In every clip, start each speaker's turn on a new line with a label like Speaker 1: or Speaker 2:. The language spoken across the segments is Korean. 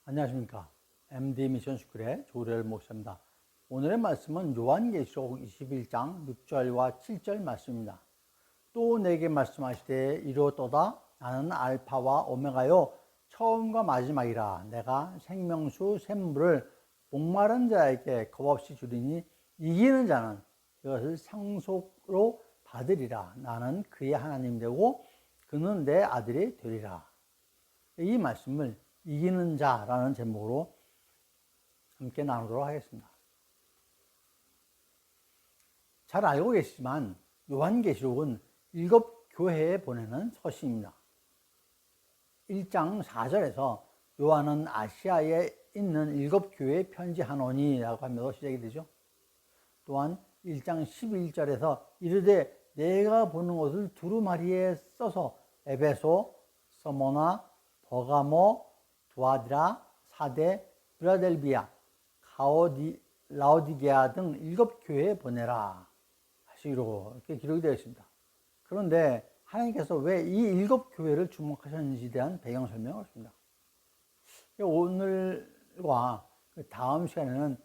Speaker 1: 안녕하십니까. MD 미션 스쿨의 조례를 목사입니다. 오늘의 말씀은 요한계시록 21장 6절과 7절 말씀입니다. 또 내게 말씀하시되 이루었도다. 나는 알파와 오메가요 처음과 마지막이라. 내가 생명수 샘물을 목마른 자에게 겁없이 주리니 이기는 자는 이것을 상속으로 받으리라. 나는 그의 하나님 되고 그는 내 아들이 되리라. 이 말씀을 이기는 자라는 제목으로 함께 나누도록 하겠습니다. 잘 알고 계시지만 요한계시록은 7교회에 보내는 서신입니다. 1장 4절에서 요한은 아시아에 있는 7교회에 편지하노니라고 하면서 시작이 되죠. 또한 1장 11절에서 이르되 내가 보는 것을 두루마리에 써서 에베소, 서모나, 버가모, 두아디라, 사데, 필라델비아, 라오디게아 등 7교회에 보내라 하시기로 이렇게 기록이 되어 있습니다. 그런데 하나님께서 왜 이 7교회를 주목하셨는지에 대한 배경 설명을 했습니다. 오늘과 다음 시간에는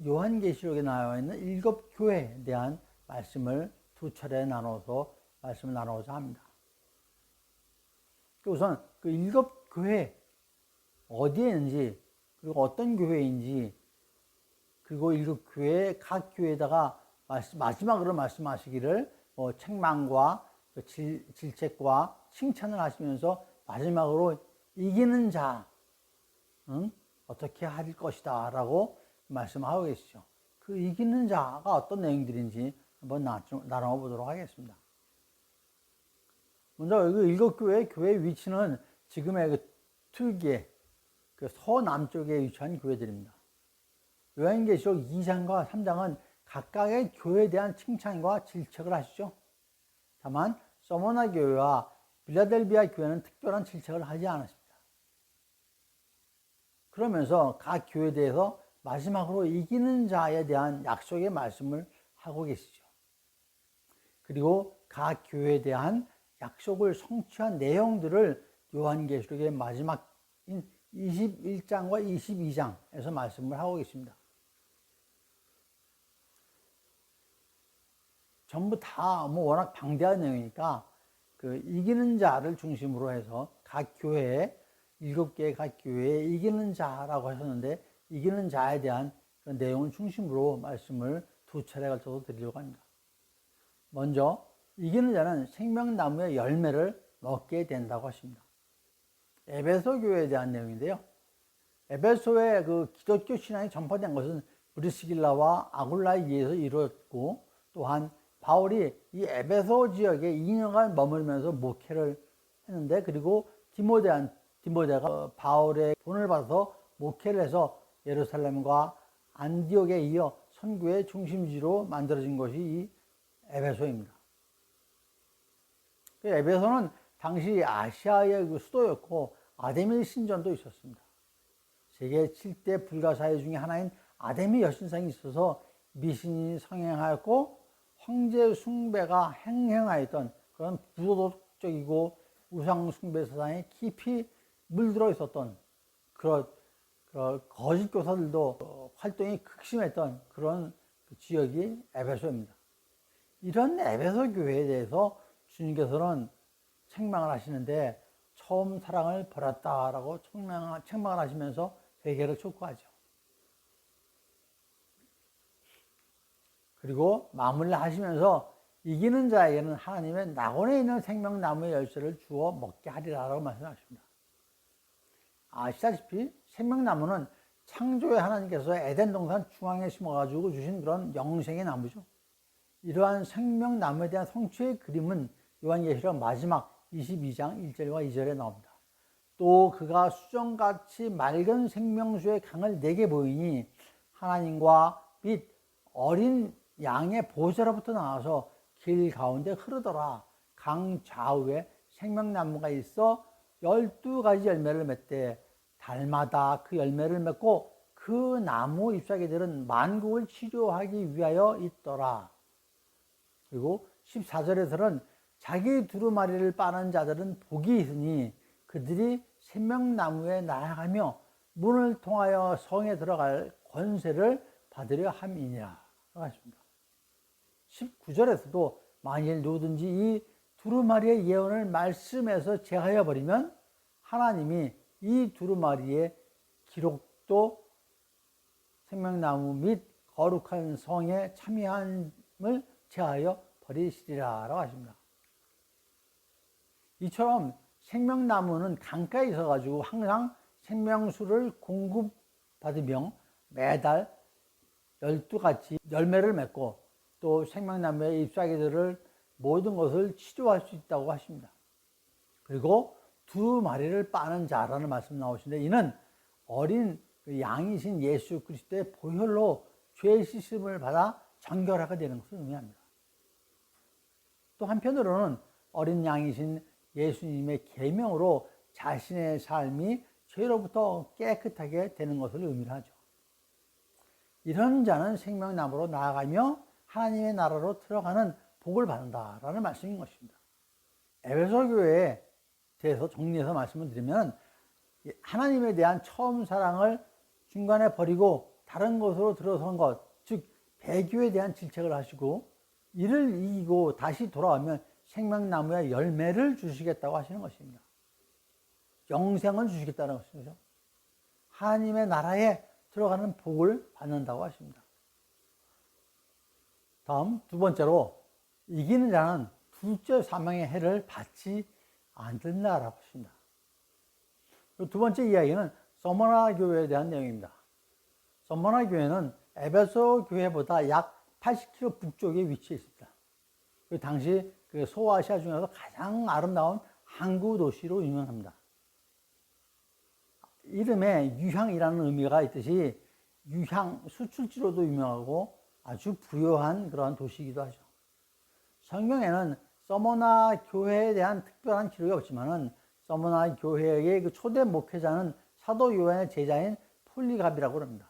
Speaker 1: 요한계시록에 나와 있는 7교회에 대한 말씀을 두 차례 나눠서 말씀을 나누고자 합니다. 우선 그 7교회 어디에 있는지, 그리고 어떤 교회인지, 그리고 7교회 각 교회에다가 마지막으로 말씀하시기를 책망과 질책과 칭찬을 하시면서 마지막으로 이기는 자 어떻게 할 것이다 라고 말씀하고 계시죠. 그 이기는 자가 어떤 내용들인지 한번 나눠보도록 하겠습니다. 먼저 이 7교회의 교회 위치는 지금의 툴기에 서남쪽에 위치한 교회들입니다. 요한계시록 2장과 3장은 각각의 교회에 대한 칭찬과 질책을 하시죠. 다만 서모나 교회와 필라델비아 교회는 특별한 질책을 하지 않았습니다. 그러면서 각 교회에 대해서 마지막으로 이기는 자에 대한 약속의 말씀을 하고 계시죠. 그리고 각 교회에 대한 약속을 성취한 내용들을 요한계시록의 마지막인 21장과 22장에서 말씀을 하고 계십니다. 전부 다 워낙 방대한 내용이니까 이기는 자를 중심으로 해서 각 교회에 7개의 각 교회에 이기는 자라고 하셨는데 이기는 자에 대한 그런 내용을 중심으로 말씀을 두 차례 걸쳐서 드리려고 합니다. 먼저 이기는 자는 생명나무의 열매를 먹게 된다고 하십니다. 에베소 교회에 대한 내용인데요. 에베소의 기독교 신앙이 전파된 것은 브리스길라와 아굴라에 의해서 이루어졌고, 또한 바울이 이 에베소 지역에 2년간 머물면서 목회를 했는데, 그리고 디모데가 바울의 본을 받아서 목회를 해서 예루살렘과 안디옥에 이어 선교의 중심지로 만들어진 것이 이 에베소입니다. 에베소는 당시 아시아의 수도였고 아데미 신전도 있었습니다. 세계 7대 불가사의 중에 하나인 아데미 여신상이 있어서 미신이 성행하였고 황제 숭배가 행행하였던 그런 부도덕적이고 우상 숭배 사상에 깊이 물들어 있었던 그런 거짓 교사들도 활동이 극심했던 그런 지역이 에베소입니다. 이런 에베소 교회에 대해서 주님께서는 책망을 하시는데 처음 사랑을 버렸다라고 책망을 하시면서 회개를 촉구하죠. 그리고 마무리를 하시면서 이기는 자에게는 하나님의 낙원에 있는 생명나무의 열쇠를 주어 먹게 하리라라고 말씀하십니다. 아시다시피 생명나무는 창조의 하나님께서 에덴 동산 중앙에 심어가지고 주신 그런 영생의 나무죠. 이러한 생명나무에 대한 성취의 그림은 요한계시록 마지막 22장 1절과 2절에 나옵니다. 또 그가 수정같이 맑은 생명수의 강을 내게 보이니 하나님과 및 어린 양의 보좌로부터 나와서 길 가운데 흐르더라. 강 좌우에 생명나무가 있어 12가지 열매를 맺되 달마다 그 열매를 맺고 그 나무 잎사귀들은 만국을 치료하기 위하여 있더라. 그리고 14절에서는 자기 두루마리를 빠는 자들은 복이 있으니 그들이 생명나무에 나아가며 문을 통하여 성에 들어갈 권세를 받으려 함이니라 하십니다. 19절에서도 만일 누구든지 이 두루마리의 예언을 말씀에서 제하여 버리면 하나님이 이 두루마리의 기록도 생명나무 및 거룩한 성에 참여함을 제하여 버리시리라 라고 하십니다. 이처럼 생명나무는 강가에 있어가지고 항상 생명수를 공급받으며 매달 12가지 열매를 맺고 또 생명나무의 잎사귀들을 모든 것을 치료할 수 있다고 하십니다. 그리고 두 마리를 빠는 자라는 말씀 나오시는데 이는 어린 양이신 예수 그리스도의 보혈로 죄 씻음을 받아 정결하게 되는 것을 의미합니다. 또 한편으로는 어린 양이신 예수님의 계명으로 자신의 삶이 죄로부터 깨끗하게 되는 것을 의미하죠. 이런 자는 생명나무로 나아가며 하나님의 나라로 들어가는 복을 받는다라는 말씀인 것입니다. 에베소 교회에 대해서 정리해서 말씀을 드리면 하나님에 대한 처음 사랑을 중간에 버리고 다른 것으로 들어선 것, 즉 배교에 대한 질책을 하시고 이를 이기고 다시 돌아오면 생명나무의 열매를 주시겠다고 하시는 것입니다. 영생을 주시겠다는 것이죠. 하나님의 나라에 들어가는 복을 받는다고 하십니다. 다음 두 번째로 이기는 자는 둘째 사망의 해를 받지 않는다라고 하십니다. 두 번째 이야기는 서머나 교회에 대한 내용입니다. 서머나 교회는 에베소 교회보다 약 80km 북쪽에 위치해 있습니다. 그 당시 그 소아시아 중에서 가장 아름다운 항구 도시로 유명합니다. 이름에 유향이라는 의미가 있듯이 유향 수출지로도 유명하고 아주 부유한 그러한 도시이기도 하죠. 성경에는 서머나 교회에 대한 특별한 기록이 없지만은 서머나 교회의 그 초대 목회자는 사도 요한의 제자인 폴리갑이라고 합니다.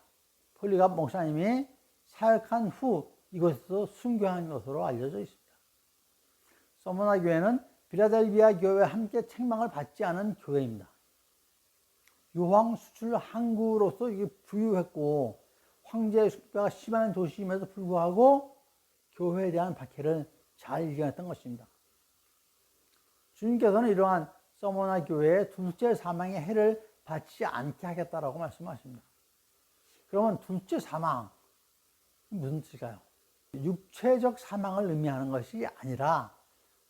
Speaker 1: 폴리갑 목사님이 사역한 후 이곳에서 순교한 것으로 알려져 있습니다. 서머나 교회는 빌라델비아 교회와 함께 책망을 받지 않은 교회입니다. 유황 수출 항구로서 이게 부유했고 황제의 숭배가 심한 도시임에도 불구하고 교회에 대한 박해를 잘 이겨냈던 것입니다. 주님께서는 이러한 서머나 교회의 둘째 사망의 해를 받지 않게 하겠다라고 말씀하십니다. 그러면 둘째 사망 무슨 뜻일까요? 육체적 사망을 의미하는 것이 아니라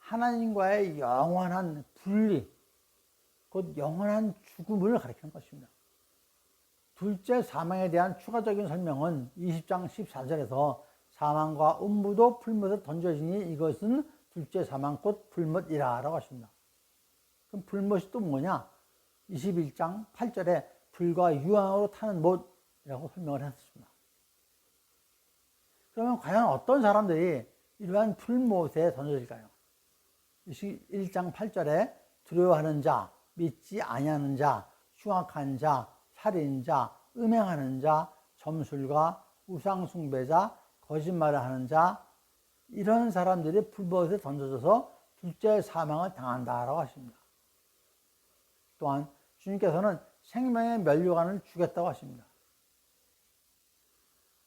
Speaker 1: 하나님과의 영원한 분리, 곧 영원한 죽음을 가리키는 것입니다. 둘째 사망에 대한 추가적인 설명은 20장 14절에서 사망과 음부도 풀못에 던져지니 이것은 둘째 사망 곧 불못이라 라고 하십니다. 그럼 불못이 또 뭐냐? 21장 8절에 불과 유황으로 타는 못이라고 설명을 했습니다. 그러면 과연 어떤 사람들이 이러한 불못에 던져질까요? 21장 8절에 두려워하는 자, 믿지 아니하는 자, 흉악한 자, 살인자, 음행하는 자, 점술가, 우상숭배자, 거짓말을 하는 자, 이런 사람들이 불못에 던져져서 둘째 사망을 당한다라고 하십니다. 또한 주님께서는 생명의 면류관을 주겠다고 하십니다.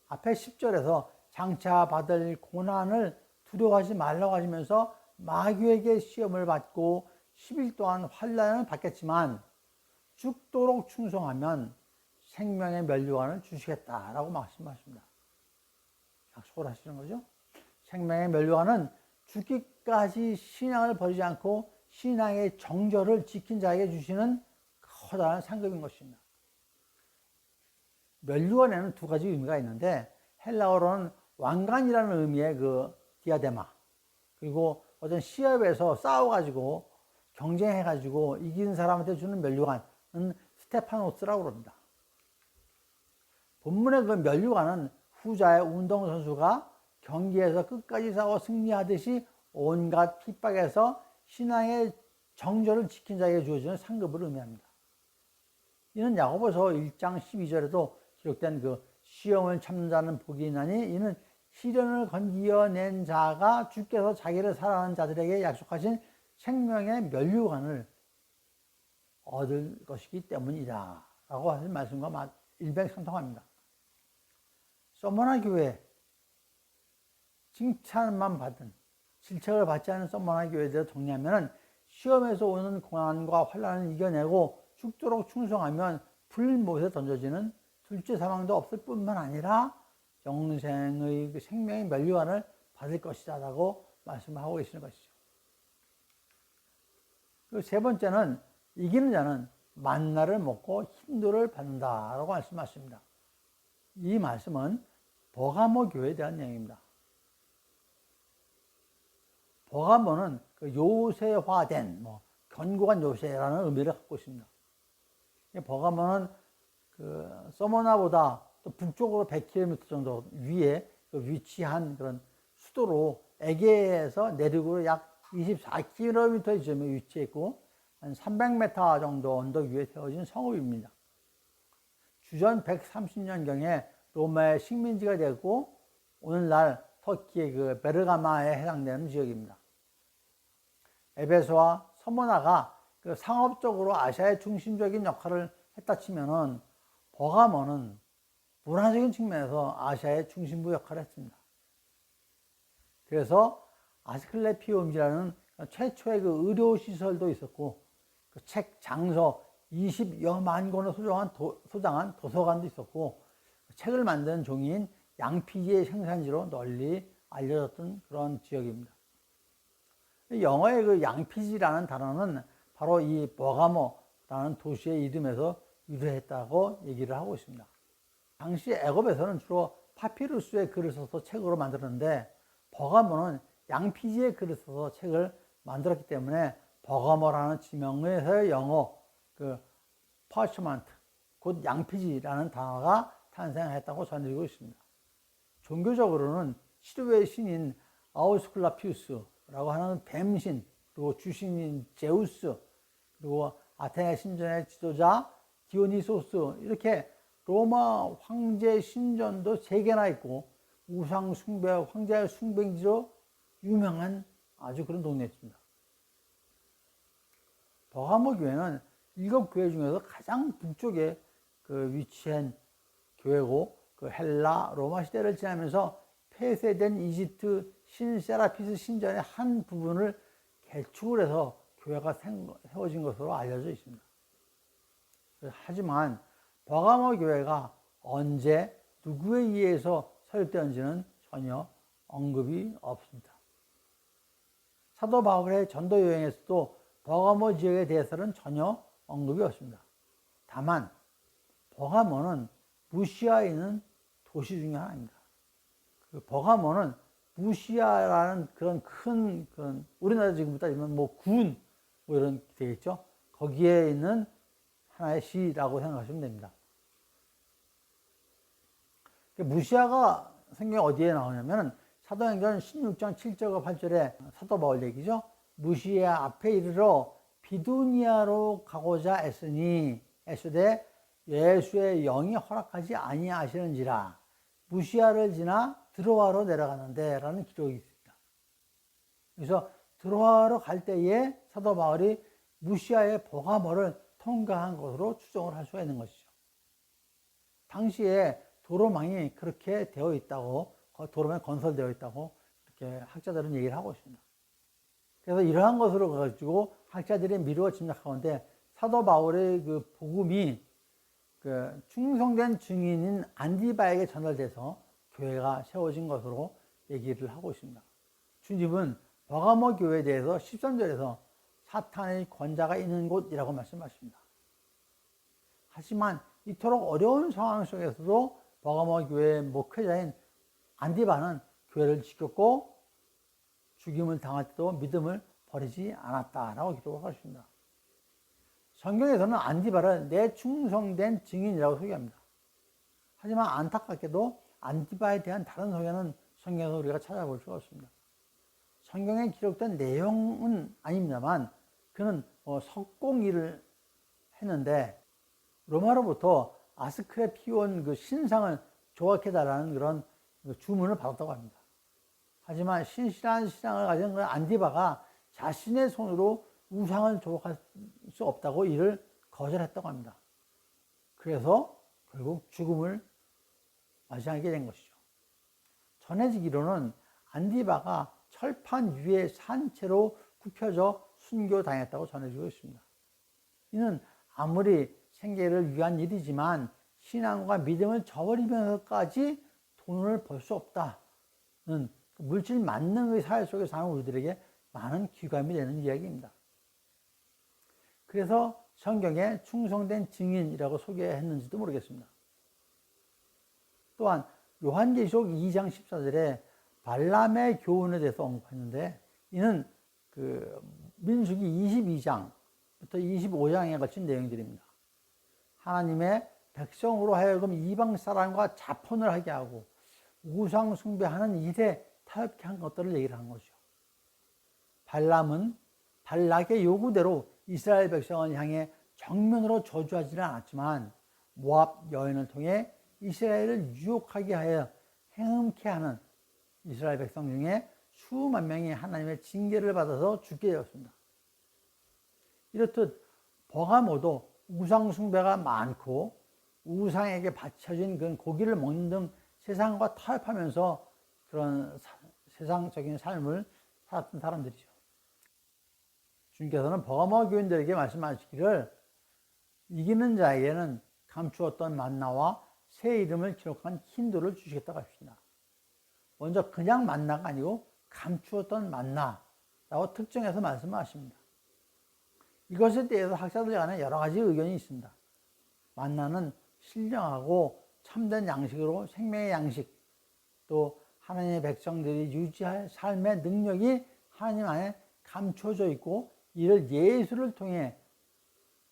Speaker 1: 앞에 10절에서 장차 받을 고난을 두려워하지 말라고 하시면서 마귀에게 시험을 받고 10일 동안 환난을 받겠지만 죽도록 충성하면 생명의 면류관을 주시겠다라고 말씀하십니다. 약속을 하시는 거죠. 생명의 면류관은 죽기까지 신앙을 버리지 않고 신앙의 정절을 지킨 자에게 주시는 커다란 상급인 것입니다. 면류관에는 두 가지 의미가 있는데 헬라어로는 왕관이라는 의미의 그 디아데마, 그리고 어떤 시합에서 싸워가지고 경쟁해가지고 이기는 사람한테 주는 면류관은 스테파노스라고 합니다. 본문의 그 면류관은 후자의 운동선수가 경기에서 끝까지 싸워 승리하듯이 온갖 핍박에서 신앙의 정절을 지킨 자에게 주어지는 상급을 의미합니다. 이는 야고보서 1장 12절에도 기록된 그 시험을 참는 자는 복이 있나니 이는 시련을 건지어낸 자가 주께서 자기를 사랑하는 자들에게 약속하신 생명의 면류관을 얻을 것이기 때문이다 라고 하신 말씀과 일맥상통합니다. 서머나 교회, 칭찬만 받은, 질책을 받지 않은 서머나 교회들을 정리하면 시험에서 오는 고난과 환난을 이겨내고 죽도록 충성하면 불못에 던져지는 둘째 사망도 없을 뿐만 아니라 영생의 생명의 면류관을 받을 것이다 라고 말씀하고 계시는 것이죠. 그리고 세 번째는 이기는 자는 만나를 먹고 힘도를 받는다 라고 말씀하십니다. 이 말씀은 버가모 교회에 대한 내용입니다. 버가모는 그 요새화된 견고한 요새라는 의미를 갖고 있습니다. 버가모는 그 서머나보다 또 북쪽으로 100km 정도 위에 위치한 그런 수도로 에게에서 내륙으로 약 24km 지점에 위치해 있고 한 300m 정도 언덕 위에 세워진 성읍입니다. 주전 130년경에 로마의 식민지가 되고 오늘날 터키의 그 베르가마에 해당되는 지역입니다. 에베소와 서머나가 그 상업적으로 아시아의 중심적인 역할을 했다 치면은 버가모는 문화적인 측면에서 아시아의 중심부 역할을 했습니다. 그래서 아스클레피움이라는 최초의 그 의료시설도 있었고 그 책 장서 20여만 권을 소장한 도서관도 있었고 책을 만드는 종이인 양피지의 생산지로 널리 알려졌던 그런 지역입니다. 영어의 그 양피지라는 단어는 바로 이 버가모라는 도시의 이름에서 유래했다고 얘기를 하고 있습니다. 당시 애굽에서는 주로 파피루스의 글을 써서 책으로 만들었는데 버가모는 양피지의 글을 써서 책을 만들었기 때문에 버가모라는 지명에서의 영어 그 parchment 곧 양피지라는 단어가 탄생했다고 전해지고 있습니다. 종교적으로는 치료의 신인 아우스클라피우스라고 하는 뱀신, 그리고 주신인 제우스, 그리고 아테네 신전의 지도자 디오니소스, 이렇게 로마 황제 신전도 3개나 있고 우상 숭배, 황제의 숭배지로 유명한 아주 그런 동네였습니다. 버가모 교회는 7교회 중에서 가장 북쪽에 그 위치한 교회고 그 헬라, 로마 시대를 지나면서 폐쇄된 이집트 신세라피스 신전의 한 부분을 개축을 해서 교회가 세워진 것으로 알려져 있습니다. 하지만 버가모 교회가 언제 누구에 의해서 설립되었는지는 전혀 언급이 없습니다. 사도 바울의 전도 여행에서도 버가모 지역에 대해서는 전혀 언급이 없습니다. 다만 버가모는 무시아에 있는 도시 중에 하나입니다. 그 버가모는 무시아라는 그런 큰 우리나라 지금 따지면 군 이런 되겠죠. 거기에 있는 하나의 시라고 생각하시면 됩니다. 무시아가 성경에 어디에 나오냐면 사도행전 16장 7절과 8절에 사도 바울 얘기죠. 무시아 앞에 이르러 비두니아로 가고자 애쓰되 예수의 영이 허락하지 아니하시는지라. 무시아를 지나 드로아로 내려가는데 라는 기록이 있습니다. 그래서 드로아로 갈 때에 사도 바울이 무시아의 버가모를 통과한 것으로 추정을 할 수가 있는 것이죠. 당시에 도로망이 그렇게 되어 있다고, 도로망이 건설되어 있다고 이렇게 학자들은 얘기를 하고 있습니다. 그래서 이러한 것으로 가지고 학자들이 미루어 짐작하건대 사도 바울의 그 복음이 그 충성된 증인인 안디바에게 전달돼서 교회가 세워진 것으로 얘기를 하고 있습니다. 주님은 버가모 교회에 대해서 13절에서 사탄의 권자가 있는 곳이라고 말씀하십니다. 하지만 이토록 어려운 상황 속에서도 버가모 교회의 목회자인 안디바는 교회를 지켰고 죽임을 당할 때도 믿음을 버리지 않았다라고 기록을 하십니다. 성경에서는 안디바를 내 충성된 증인이라고 소개합니다. 하지만 안타깝게도 안디바에 대한 다른 소개는 성경에서 우리가 찾아볼 수가 없습니다. 성경에 기록된 내용은 아닙니다만 그는 석공일을 했는데 로마로부터 아스크레피온 그 신상을 조각해달라는 그런 주문을 받았다고 합니다. 하지만 신실한 신앙을 가진 그 안디바가 자신의 손으로 우상을 조각할 수 없다고 이를 거절했다고 합니다. 그래서 결국 죽음을 맞이하게 된 것이죠. 전해지기로는 안디바가 철판 위에 산채로 굽혀져 순교당했다고 전해지고 있습니다. 이는 아무리 생계를 위한 일이지만 신앙과 믿음을 저버리면서까지 돈을 벌 수 없다는 물질 만능의 사회 속에 사는 우리들에게 많은 귀감이 되는 이야기입니다. 그래서 성경에 충성된 증인이라고 소개했는지도 모르겠습니다. 또한 요한계시록 2장 14절에 발람의 교훈에 대해서 언급했는데, 이는 민수기 22장부터 25장에 걸친 내용들입니다. 하나님의 백성으로 하여금 이방 사람과 자폰을 하게 하고 우상 숭배하는 일에 타협케 한 것들을 얘기를 한 거죠. 발람은 발락의 요구대로 이스라엘 백성을 향해 정면으로 저주하지는 않았지만 모압 여인을 통해 이스라엘을 유혹하게 하여 행음케 하는 이스라엘 백성 중에 수만 명이 하나님의 징계를 받아서 죽게 되었습니다. 이렇듯 버가모도 우상 숭배가 많고 우상에게 바쳐진 그런 고기를 먹는 등 세상과 타협하면서 그런 세상적인 삶을 살았던 사람들이죠. 주님께서는 버가모 교인들에게 말씀하시기를 이기는 자에게는 감추었던 만나와 새 이름을 기록한 흰돌을 주시겠다고 하십니다. 먼저 그냥 만나가 아니고 감추었던 만나라고 특정해서 말씀하십니다. 이것에 대해서 학자들 간에 여러 가지 의견이 있습니다. 만나는 신령하고 참된 양식으로 생명의 양식, 또 하나님의 백성들이 유지할 삶의 능력이 하나님 안에 감춰져 있고 이를 예수를 통해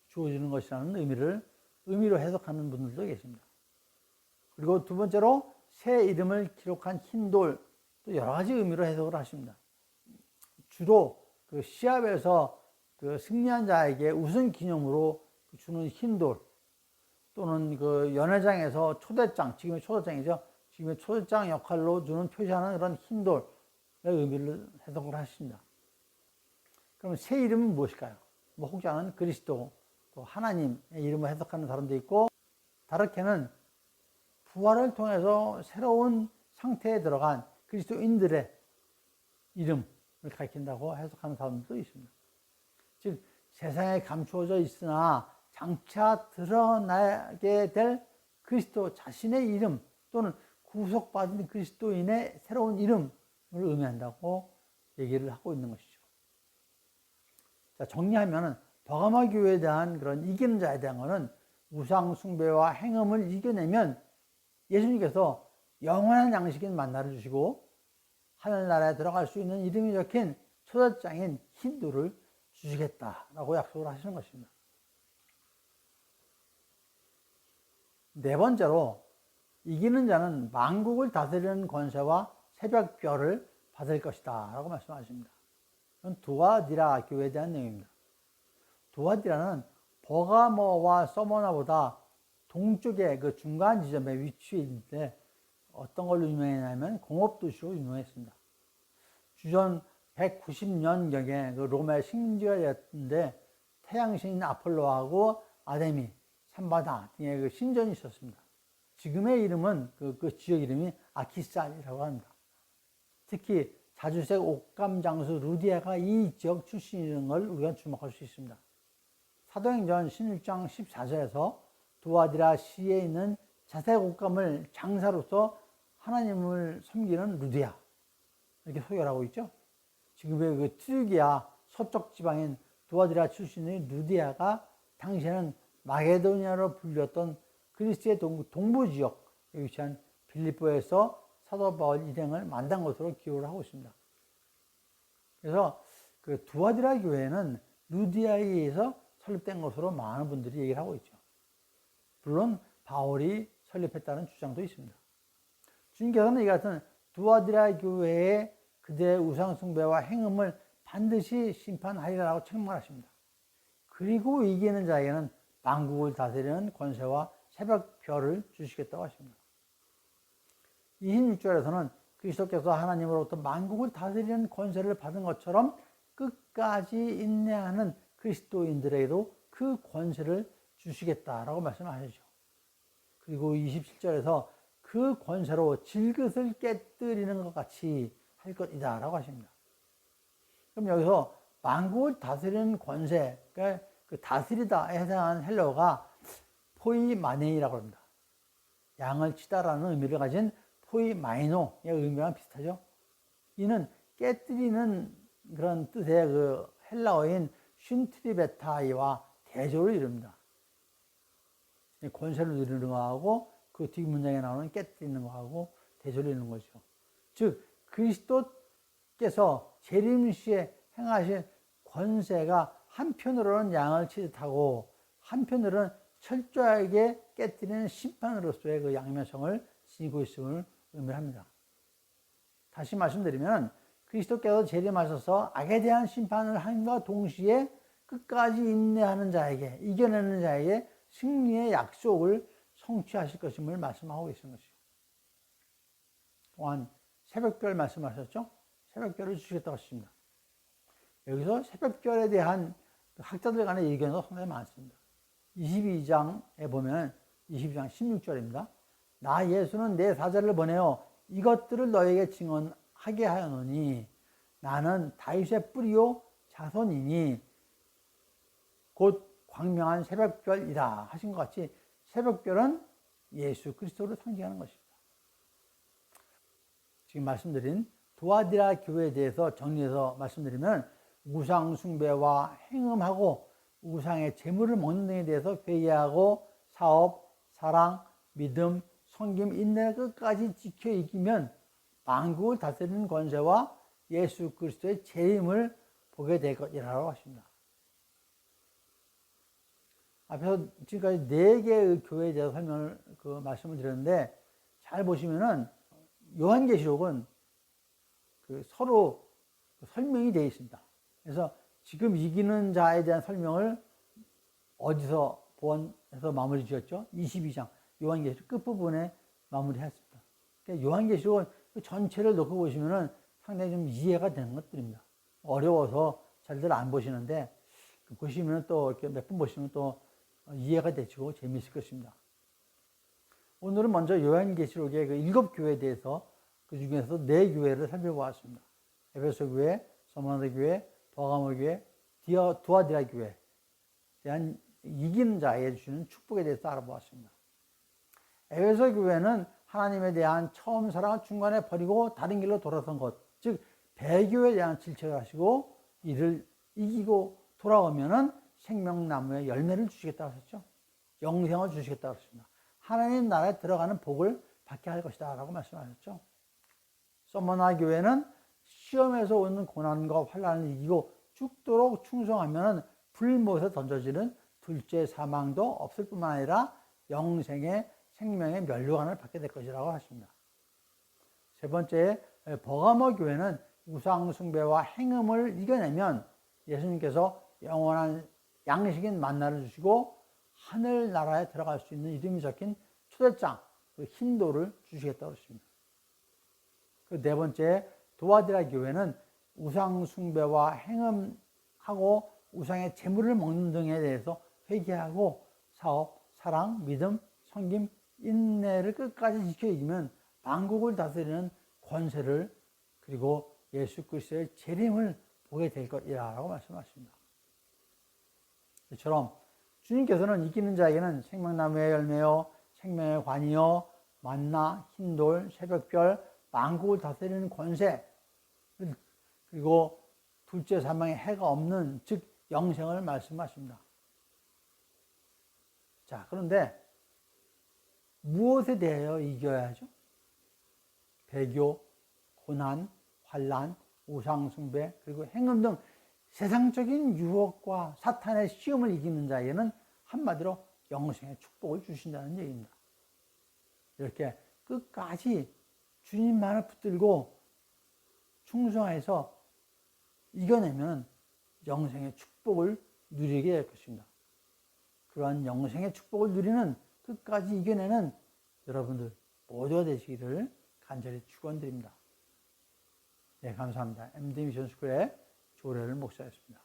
Speaker 1: 주어지는 것이라는 의미로 해석하는 분들도 계십니다. 그리고 두 번째로 새 이름을 기록한 흰돌, 또 여러 가지 의미로 해석을 하십니다. 주로 시합에서 승리한 자에게 우승 기념으로 주는 흰돌, 또는 연회장에서 초대장, 지금의 초대장이죠. 지금의 초대장 역할로 주는 표시하는 그런 흰돌의 의미를 해석을 하십니다. 그럼 새 이름은 무엇일까요? 혹자는 그리스도, 또 하나님의 이름을 해석하는 사람도 있고, 다르게는 부활을 통해서 새로운 상태에 들어간 그리스도인들의 이름을 가리킨다고 해석하는 사람들도 있습니다. 즉 세상에 감추어져 있으나 장차 드러나게 될 그리스도 자신의 이름 또는 구속받은 그리스도인의 새로운 이름을 의미한다고 얘기를 하고 있는 것이죠. 자, 정리하면 버가모 교회에 대한 그런 이기는 자에 대한 것은 우상 숭배와 행음을 이겨내면 예수님께서 영원한 양식인 만나를 주시고 하늘나라에 들어갈 수 있는 이름이 적힌 초대장인 흰돌을 주시겠다라고 약속을 하시는 것입니다. 네 번째로 이기는 자는 만국을 다스리는 권세와 새벽별을 받을 것이다 라고 말씀하십니다. 이건 두아디라 교회에 대한 내용입니다. 두아디라는 버가모와 서머나보다 동쪽의 중간 지점에 위치해 있는데 어떤 걸로 유명했냐면 공업도시로 유명했습니다. 주전 190년경에 로마의 식민지가 되었는데 태양신인 아폴로하고 아데미, 삼바다 등의 신전이 있었습니다. 지금의 이름은 그 지역 이름이 아키살이라고 합니다. 특히 자주색 옷감 장수 루디아가 이 지역 출신인 걸 우리가 주목할 수 있습니다. 사도행전 16장 14절에서 두아디라 시에 있는 자색 옷감을 장사로서 하나님을 섬기는 루디아 이렇게 소개를 하고 있죠. 지금의 트르기아 서쪽 지방인 두아디라 출신의 루디아가 당시에는 마게도니아로 불렸던 그리스의 동부 지역에 위치한 빌립보에서 사도 바울 일행을 만난 것으로 기록을 하고 있습니다. 그래서 두아디라 교회는 루디아에 의해서 설립된 것으로 많은 분들이 얘기를 하고 있죠. 물론 바울이 설립했다는 주장도 있습니다. 주님께서는 이 같은 두아디라 교회의 그들의 우상 숭배와 행음을 반드시 심판하리라고 책망하십니다. 그리고 이기는 자에게는 만국을 다스리는 권세와 새벽별을 주시겠다고 하십니다. 26절에서는 그리스도께서 하나님으로부터 만국을 다스리는 권세를 받은 것처럼 끝까지 인내하는 그리스도인들에게도 그 권세를 주시겠다라고 말씀하시죠. 그리고 27절에서 그 권세로 질그릇을 깨뜨리는 것 같이 할 것이다 라고 하십니다. 그럼 여기서 만국을 다스리는 권세, 그러니까 그 다스리다에 해당하는 헬러가 포이마네이라고 합니다. 양을 치다라는 의미를 가진 포이마이노의 의미랑 비슷하죠. 이는 깨뜨리는 그런 뜻의 그 헬라어인 쉰트리베타이와 대조를 이룹니다. 권세를 누리는 거하고 그 뒷문장에 나오는 깨뜨리는 거하고 대조를 이루는 거죠. 즉 그리스도께서 재림시에 행하신 권세가 한편으로는 양을 치듯하고 한편으로는 철저하게 깨뜨리는 심판으로서의 그 양면성을 지니고 있음을 의미합니다. 다시 말씀드리면 그리스도께서 재림하셔서 악에 대한 심판을 함과 동시에 끝까지 인내하는 자에게, 이겨내는 자에게 승리의 약속을 성취하실 것임을 말씀하고 계시는 것이죠. 또한 새벽별 말씀하셨죠? 새벽별을 주시겠다고 하십니다. 여기서 새벽별에 대한 학자들 간의 의견도 상당히 많습니다. 22장에 보면 22장 16절입니다. 나 예수는 내 사자를 보내어 이것들을 너에게 증언하게 하였노니 나는 다윗의 뿌리요 자손이니 곧 광명한 새벽별이라 하신 것 같이 새벽별은 예수 그리스도를 상징하는 것입니다. 지금 말씀드린 두아디라 교회에 대해서 정리해서 말씀드리면 우상 숭배와 행음하고 우상의 재물을 먹는 등에 대해서 회개하고 사업, 사랑, 믿음, 섬김, 인내를 끝까지 지켜 이기면 만국을 다스리는 권세와 예수 그리스도의 재림을 보게 될 것이라고 하십니다. 앞에서 지금까지 4개의 교회에 대해서 말씀을 드렸는데 잘 보시면은 요한계시록은 서로 설명이 되어 있습니다. 그래서 지금 이기는 자에 대한 설명을 어디서 보완해서 마무리 지었죠? 22장 요한계시록 끝부분에 마무리했습니다. 그러니까 요한계시록은 그 전체를 놓고 보시면은 상당히 좀 이해가 되는 것들입니다. 어려워서 잘들 안 보시는데 보시면 또 이렇게 몇 번 보시면 또 이해가 되시고 재미있을 것입니다. 오늘은 먼저 요한계시록의 그 7교회에 대해서 그 중에서 4교회를 살펴보았습니다. 에베소 교회, 서머나 교회, 버가모 교회, 두아디라 교회에 대한 이기는 자에게 주시는 축복에 대해서 알아보았습니다. 에베소 교회는 하나님에 대한 처음 사랑을 중간에 버리고 다른 길로 돌아선 것, 즉 배교에 대한 질책을 하시고 이를 이기고 돌아오면은 생명나무의 열매를 주시겠다고 하셨죠. 영생을 주시겠다고 하셨습니다. 하나님 나라에 들어가는 복을 받게 할 것이다 라고 말씀하셨죠. 서머나 교회는 시험에서 오는 고난과 환난을 이기고 죽도록 충성하면 불못에 던져지는 둘째 사망도 없을 뿐만 아니라 영생의 생명의 면류관을 받게 될 것이라고 하십니다. 세 번째, 버가모 교회는 우상 숭배와 행음을 이겨내면 예수님께서 영원한 양식인 만나를 주시고 하늘나라에 들어갈 수 있는 이름이 적힌 초대장, 그 흰돌을 주시겠다고 했습니다. 그 네 번째, 두아디라 교회는 우상 숭배와 행음하고 우상의 재물을 먹는 등에 대해서 회개하고 사업, 사랑, 믿음, 섬김, 인내를 끝까지 지켜 이기면 만국을 다스리는 권세를 그리고 예수 그리스도의 재림을 보게 될 것이라고 말씀하십니다. 이처럼 주님께서는 이기는 자에게는 생명나무의 열매요, 생명의 관이요, 만나, 흰돌, 새벽별, 만국을 다스리는 권세, 그리고 둘째 사망의 해가 없는 즉 영생을 말씀하십니다. 자, 그런데 무엇에 대하여 이겨야 하죠? 배교, 고난, 환난, 우상숭배, 그리고 행음 등 세상적인 유혹과 사탄의 시험을 이기는 자에게는 한마디로 영생의 축복을 주신다는 얘기입니다. 이렇게 끝까지 주님만을 붙들고 충성해서 이겨내면 영생의 축복을 누리게 될 것입니다. 그러한 영생의 축복을 누리는 끝까지 이겨내는 여러분들 모두가 되시기를 간절히 축원드립니다. 네, 감사합니다. MD 미션 스쿨의 조례를 목사였습니다.